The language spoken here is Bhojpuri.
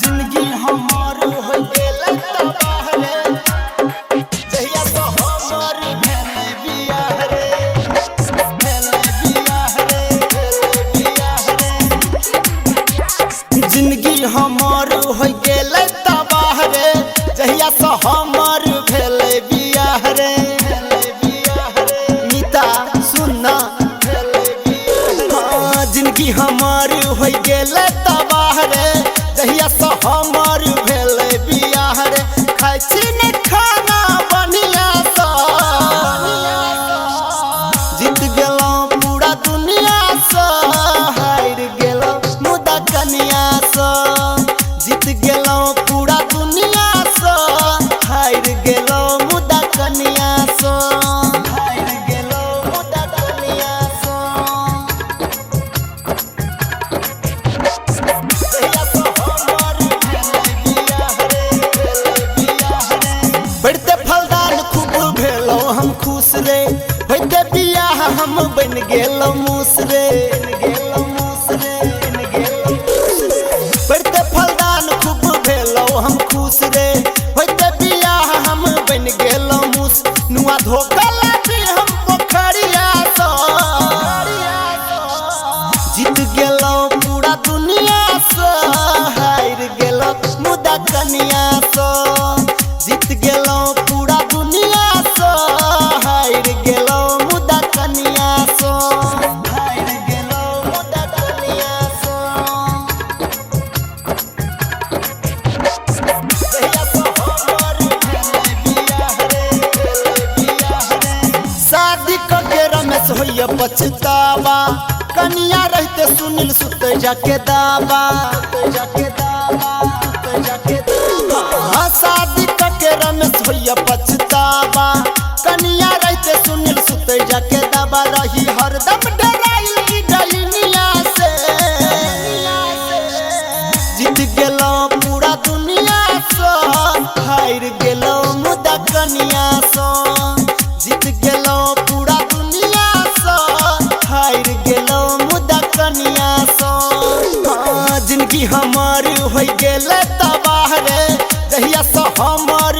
जिंदगी हमार हो गेलै तबाह रे, जहिया से हमर भेलै बियाह रे, भेलै बियाह रे, भेलै बियाह रे। जिंदगी हमार हो गेलै तबाह रे, जहिया से हमर भेलै बियाह रे, भेलै बियाह रे। नीता सुनना भेलै बियाह। जिंदगी हमार हो गेलै तबाह रे, जहिया से हमर भेलै बियाह रे। खाइ छी ने खाना बढ़िया सँ, जीत गेलौं पूरा दुनिया सँ, हारि गेलौं मुदा कनिया सँ। जीत गेलौं पूरा दुनिया सँ, हारि गेलौं मुदा कनिया सँ, हारि गेलौं मुदा कनिया सँ। बढ़ते फलदान खूब भेलौं हम खुश रे, होइते बियाह हम बन गेलौं मूस रे, बढ़ते फलदान खूब भेलौं हम खुश रे, होइते बियाह हम बन गेलौं मूस। नुआ धोखा लागी हम पोखरिया सँ, जीत गेलौं पूरा दुनिया सँ, हारि गेलौं मुदा कनिया सँ। जीत गेलौं पूरा दुनिया सँ, हारि गेलौं मुदा कनिया सँ, हारि गेलौं मुदा कनिया सँ। जहिया से हमर भेलै बियाह रे, भेलै बियाह रे। शादी क के रमेश होइया पछतावा, कनिया रहते सुनील सुते जाके दावा, जाके दावा, जाके दावा। शादी के रमेश होइया पछतावा, कनिया रहते सुनील सुते जाके दावा। रही हरदम डराइल की डलिनिया से, जीत गेलौं पूरा दुनिया सँ, हारि गेलौं मुदा कनिया सँ। जीत गेलौं पूरा दुनिया सँ, हारि गेलौं मुदा कनिया सँ। जिंदगी हमार हो गेलै तबाह रे, जहिया से हमर